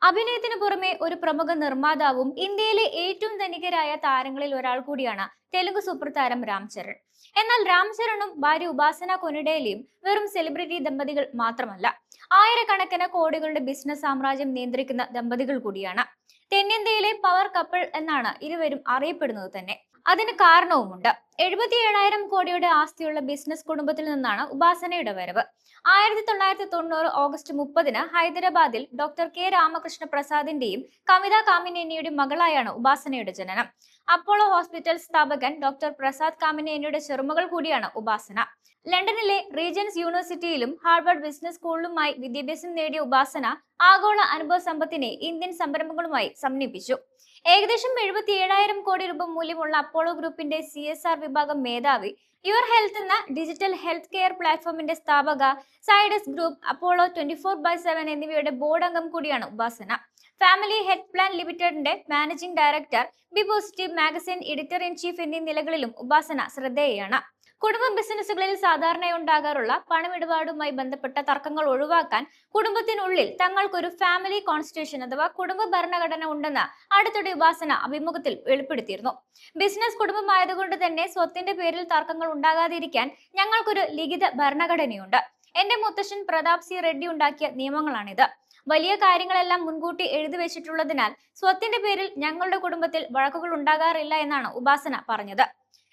അഭിനയത്തിന് പുറമെ ഒരു പ്രമുഖ നിർമ്മാതാവും ഇന്ത്യയിലെ ഏറ്റവും ധനികരായ താരങ്ങളിൽ ഒരാൾ കൂടിയാണ് തെലുങ്ക് സൂപ്പർ താരം രാം ചരൺ. എന്നാൽ രാം ചരണും ഭാര്യ ഉപാസന കൊനിഡേലയും വെറും സെലിബ്രിറ്റി ദമ്പതികൾ മാത്രമല്ല, ആയിരക്കണക്കിന് കോടികളുടെ ബിസിനസ് സാമ്രാജ്യം നിയന്ത്രിക്കുന്ന ദമ്പതികൾ കൂടിയാണ്. തെന്നിന്ത്യയിലെ പവർ കപ്പിൾ എന്നാണ് ഇരുവരും അറിയപ്പെടുന്നത് തന്നെ. അതിന് കാരണവുമുണ്ട്. 77,000 കോടിയുടെ ആസ്തിയുള്ള ബിസിനസ് കുടുംബത്തിൽ നിന്നാണ് ഉപാസനയുടെ വരവ്. 1990 ഓഗസ്റ്റ് 30 ഹൈദരാബാദിൽ ഡോക്ടർ കെ രാമകൃഷ്ണ പ്രസാദിന്റെയും കവിത കാമിനേനിയുടെയും മകളായാണ് ഉപാസനയുടെ ജനനം. അപ്പോളോ ഹോസ്പിറ്റൽ സ്ഥാപകൻ ഡോക്ടർ പ്രസാദ് കാമിനേനിയുടെ ചെറുമകൾ കൂടിയാണ് ഉപാസന. ലണ്ടനിലെ റീജൻസ് യൂണിവേഴ്സിറ്റിയിലും ഹാർവർഡ് ബിസിനസ് സ്കൂളിലുമായി വിദ്യാഭ്യാസം നേടിയ ഉപാസന ആഗോള അനുഭവ സമ്പത്തിനെ ഇന്ത്യൻ സംരംഭങ്ങളുമായി സമന്വയിപ്പിച്ചു. ഏകദേശം 77,000 കോടി രൂപ മൂല്യമുള്ള അപ്പോളോ ഗ്രൂപ്പിന്റെ CSR വിഭാഗം മേധാവി, യുവർ ഹെൽത്ത് എന്ന ഡിജിറ്റൽ ഹെൽത്ത് കെയർ പ്ലാറ്റ്ഫോമിന്റെ സ്ഥാപക, സൈഡസ് ഗ്രൂപ്പ്, അപ്പോളോ 24/7 എന്നിവയുടെ ബോർഡ് അംഗം കൂടിയാണ് ഉപാസന. ഫാമിലി ഹെൽത്ത് പ്ലാൻ ലിമിറ്റഡിന്റെ managing director, B positive magazine editor in chief എന്നീ നിലകളിലും ഉപാസന ശ്രദ്ധേയയാണ്. കുടുംബ ബിസിനസ്സുകളിൽ സാധാരണയായി ഉണ്ടാകാറുള്ള പണമിടപാടുമായി ബന്ധപ്പെട്ട തർക്കങ്ങൾ ഒഴിവാക്കാൻ കുടുംബത്തിനുള്ളിൽ തങ്ങൾക്കൊരു ഫാമിലി കോൺസ്റ്റിറ്റ്യൂഷൻ അഥവാ കുടുംബ ഭരണഘടന ഉണ്ടെന്ന് അടുത്തിടെ ഉപാസന അഭിമുഖത്തിൽ വെളിപ്പെടുത്തിയിരുന്നു. ബിസിനസ് കുടുംബമായതുകൊണ്ട് തന്നെ സ്വത്തിന്റെ പേരിൽ തർക്കങ്ങൾ ഉണ്ടാകാതിരിക്കാൻ ഞങ്ങൾക്കൊരു ലിഖിത ഭരണഘടനയുണ്ട്. എന്റെ മുത്തശ്ശൻ പ്രതാപ് സി റെഡ്ഡി ഉണ്ടാക്കിയ നിയമങ്ങളാണിത്. വലിയ കാര്യങ്ങളെല്ലാം മുൻകൂട്ടി എഴുതി വെച്ചിട്ടുള്ളതിനാൽ സ്വത്തിന്റെ പേരിൽ ഞങ്ങളുടെ കുടുംബത്തിൽ വഴക്കുകൾ ഉണ്ടാകാറില്ല എന്നാണ് ഉപാസന പറഞ്ഞത്.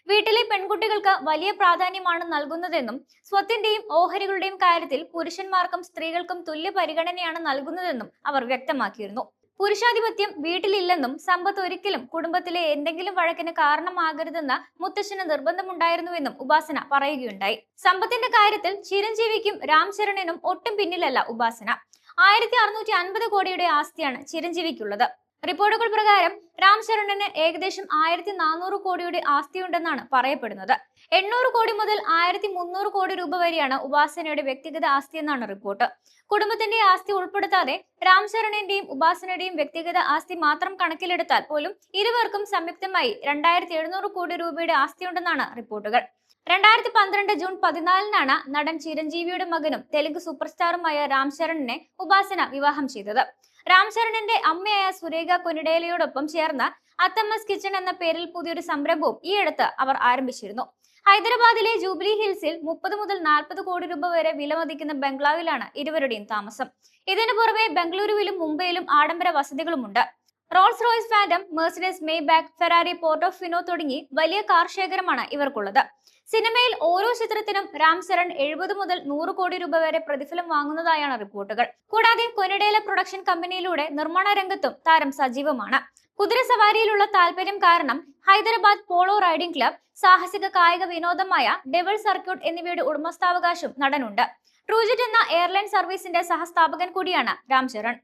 വീട്ടിലെ പെൺകുട്ടികൾക്ക് വലിയ പ്രാധാന്യമാണ് നൽകുന്നതെന്നും സ്വത്തിന്റെയും ഓഹരികളുടെയും കാര്യത്തിൽ പുരുഷന്മാർക്കും സ്ത്രീകൾക്കും തുല്യ പരിഗണനയാണ് നൽകുന്നതെന്നും അവർ വ്യക്തമാക്കിയിരുന്നു. പുരുഷാധിപത്യം വീട്ടിലില്ലെന്നും സമ്പത്ത് ഒരിക്കലും കുടുംബത്തിലെ എന്തെങ്കിലും വഴക്കിന് കാരണമാകരുതെന്ന് മുത്തശ്ശന് നിർബന്ധമുണ്ടായിരുന്നുവെന്നും ഉപാസന പറയുകയുണ്ടായി. സമ്പത്തിന്റെ കാര്യത്തിൽ ചിരഞ്ജീവിക്കും രാം ചരണിനും ഒട്ടും പിന്നിലല്ല ഉപാസന. 1,650 കോടിയുടെ ആസ്തിയാണ് ചിരഞ്ജീവിക്കുള്ളത്. റിപ്പോർട്ടുകൾ പ്രകാരം രാം ചരണിന് ഏകദേശം 1,400 കോടിയുടെ ആസ്തിയുണ്ടെന്നാണ് പറയപ്പെടുന്നത്. 800 കോടി മുതൽ 1,300 കോടി രൂപ വരെയാണ് ഉപാസനയുടെ വ്യക്തിഗത ആസ്തി എന്നാണ് റിപ്പോർട്ട്. കുടുംബത്തിന്റെ ആസ്തി ഉൾപ്പെടുത്താതെ രാം ചരണിന്റെയും ഉപാസനയുടെയും വ്യക്തിഗത ആസ്തി മാത്രം കണക്കിലെടുത്താൽ പോലും ഇരുവർക്കും സംയുക്തമായി 2,700 കോടി രൂപയുടെ ആസ്തിയുണ്ടെന്നാണ് റിപ്പോർട്ടുകൾ. 2012 ജൂൺ 14 നടൻ ചിരഞ്ജീവിയുടെ മകനും തെലുങ്ക് സൂപ്പർ സ്റ്റാറുമായ രാം ചരണിനെ ഉപാസന വിവാഹം ചെയ്തത്. രാം ചരണിന്റെ അമ്മയായ സുരേഖ കൊനിഡേലയോടൊപ്പം ചേർന്ന് അത്തമ്മസ് കിച്ചൺ എന്ന പേരിൽ പുതിയൊരു സംരംഭവും ഈയടുത്ത് അവർ ആരംഭിച്ചിരുന്നു. ഹൈദരാബാദിലെ ജൂബിലി ഹിൽസിൽ 30 മുതൽ 40 കോടി രൂപ വരെ വിലമതിക്കുന്ന ബംഗ്ലാവിലാണ് ഇരുവരുടെയും താമസം. ഇതിനു പുറമെ ബംഗളൂരുവിലും മുംബൈയിലും ആഡംബര വസതികളുമുണ്ട്. Rolls Royce Phantom, Mercedes Maybach, Ferrari, Portofino തുടങ്ങി വലിയ കാർ ശേഖരമാണ് ഇവർക്കുള്ളത്. സിനിമയിൽ ഓരോ ചിത്രത്തിനും രാം ചരൺ 70 മുതൽ 100 കോടി രൂപ വരെ പ്രതിഫലം വാങ്ങുന്നതായാണ് റിപ്പോർട്ടുകൾ. കൂടാതെ കൊനിഡേല പ്രൊഡക്ഷൻ കമ്പനിയിലൂടെ നിർമ്മാണ രംഗത്തും താരം സജീവമാണ്. കുതിരസവാരിയിലുള്ള താല്പര്യം കാരണം ഹൈദരാബാദ് പോളോ റൈഡിംഗ് ക്ലബ്, സാഹസിക കായിക വിനോദമായ ഡെവിൾ സർക്യൂട്ട് എന്നിവയുടെ ഉടമസ്ഥാവകാശം നടനുണ്ട്. ട്രൂജെറ്റ് എന്ന എയർലൈൻ സർവീസിന്റെ സഹസ്ഥാപകൻ കൂടിയാണ് രാം ചരൺ.